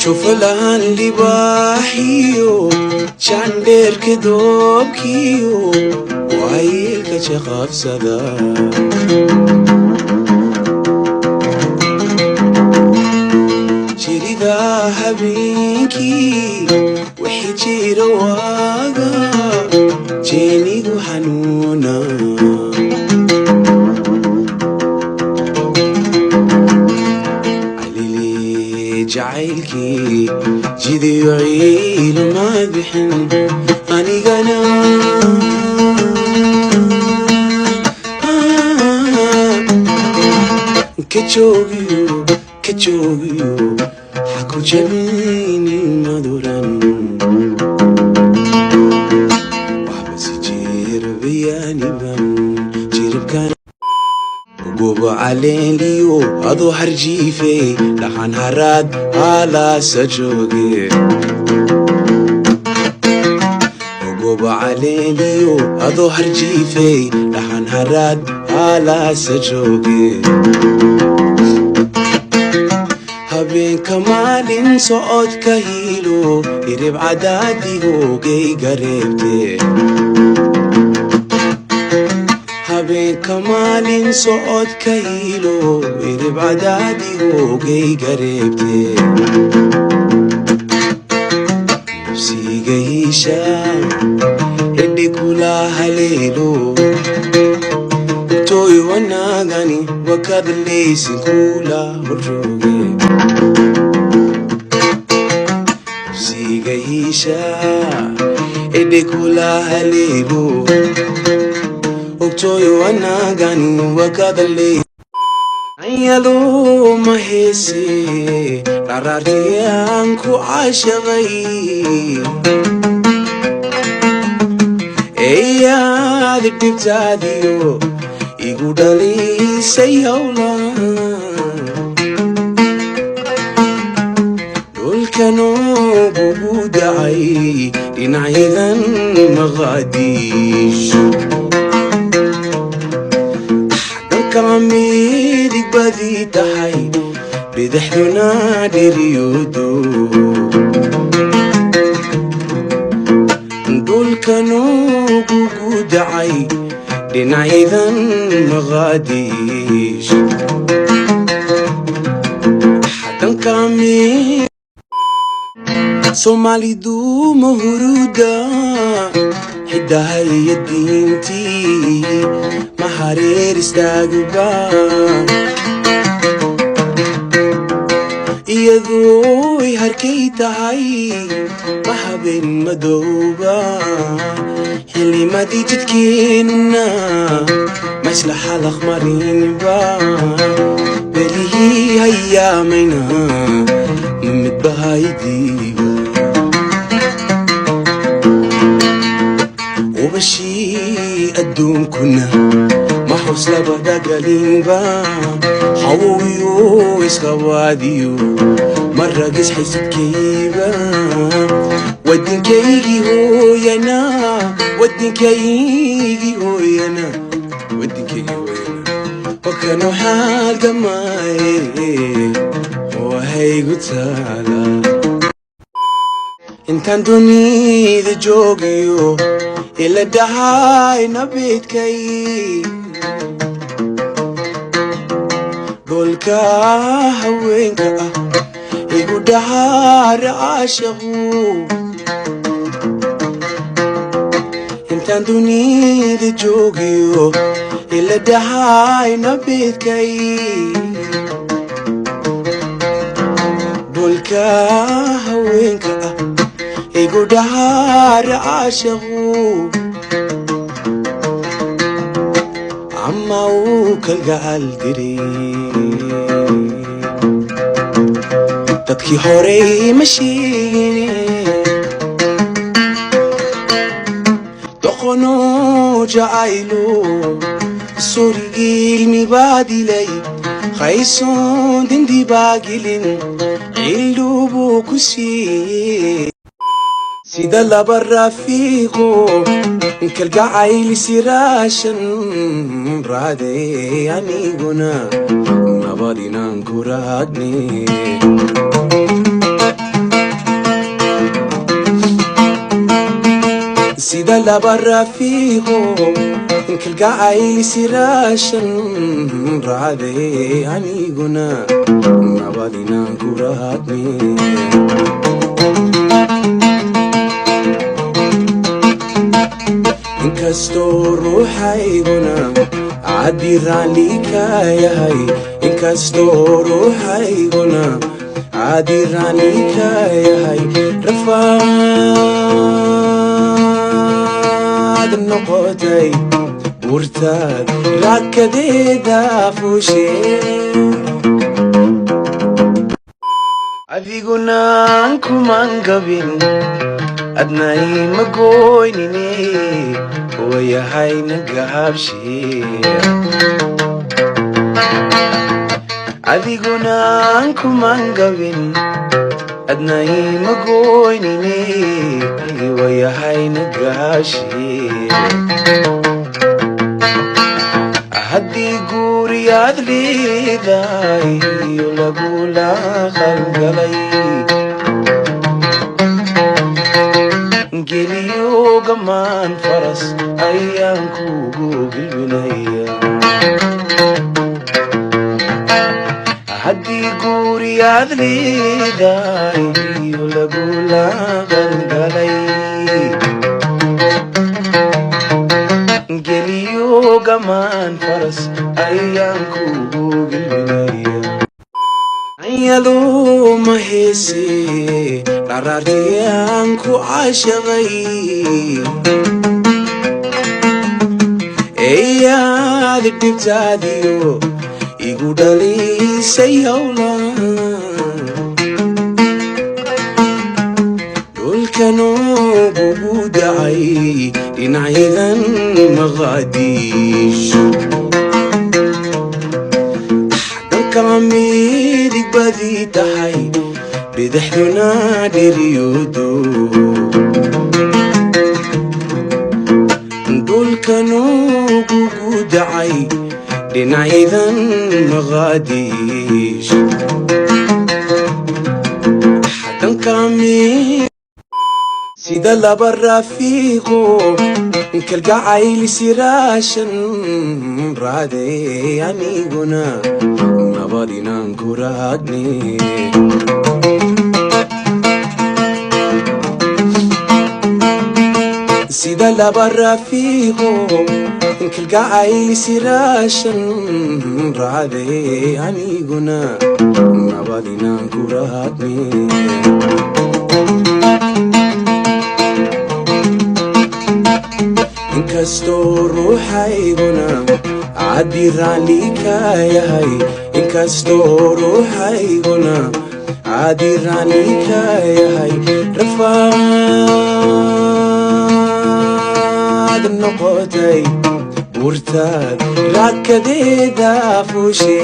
شوف الآن لباحيو شاندير كدوبكيو وعيلك شخاف سدا شيري ذهبينكي وحجي رواقا جيني وحنونا عليلي جعيلكي جدي وعيل ما بحن أني قنا كتشوغيو كتشوغيو حكو جميني مدوران وحبس جير بياني بان جير بكان وقوبو علين ليو هذو حرجيفي لحن هراد على سجوغي وقوبو علين ليو هذو حرجيفي لحن هراد على سجوغي هبين كمالين صعود كهيلو يرب عدادي هوغي قريبتي هبين كمالين صعود كهيلو يرب عدادي هوغي قريبتي نفسي قيشا يدي كلها ليلو توي وانا غني وكاد ليس كولا والروغي سيغيشا ادي كولا هليلو توي وانا غني وكاد ليس عيالو مهيسي رارتي انكو عاشغي ايا دبتاديو igudali sayawla dulkano bugudai dinaidan magadish dalkami digbadi tahay bidhduna diriyudu dulkano bugudai لنعيذا مغاديش حتى كامي صومالي دو مهرودا حدها يدينتي محارير استاقبا يذوي هركيتهاي محبين مدوبا اللي ما دي تتكيننا مسلح الأخمرين با بلي هيا مينا ممت بهايدي وبشي أدوم كنا ما حوص لبدا قلين با حوويو إسخواديو مرة قس حيث كيبا ودين كيجي هو ينا ودين كيجي هو ينا ودين كيجي هو ينا وكانوا حال قماي وهي قتالا انتان دوني ذا جوغيو إلا دهاي نبيت كي قولكا هوينكا إيقو دهار عاشقو انتان دوني ذا جوغيو إلا دهاي نبيت كي قولكا هوينكا إيقو دهار عاشقو عما وكالقال دري تدكي هوري مشيني تقنو جايلو سوري علمي بادي لي خيسون دندي باقلين عيلو بوكسي سيدا لبرا فيكو كالقا عيلي سيراشن رادي أميقنا ما بادينا نكورادني sida laba rafiiqo kalgacayl siraashan raacday aniguna nabad inaan ku raadne inkastoo ruuxayguna caddi raalli ka yahay inkastoo ruuxayguna caddi raalli ka yahay rafaad noqotay urtaad raakadeeda fuushe adiguna kuman gabin adnay magoynine wayahay nagahabshe adiguna kuman gabin adnay magoynine wayahay nagahabshe haddii guuriyaad leedahay lagula qalgalay geliyo gamaan faras ayaan kugu gilbinaya haddii guuriyaad leedahay lagula qalgalay geliyo gamaan faras ayaan kugu gilbinaya ayado mahese dharaartiyaan ku caashaqay eeyaad dhibtaadiyo igu dhalisay hawlaan dhulkanoo bugu dacay dhinacyadan maqaadiish dhanka midig badii tahay bidixduna dhiriyoodo dhulkanoo bugu dacay dhinacyadan maqaadiish dhanka sida laba rafiiqo kalgacayl siraashan raacday aniguna nabad inaan ku raadne sida laba rafiiqo kalgacayl siraashan raacday aniguna nabad inaan ku raadne inkastoo ruuxayguna caddi raalli ka yahay inkastoo ruuxayguna caddi raalli ka yahay rafaad noqotay urtaad raakadeeda fuushe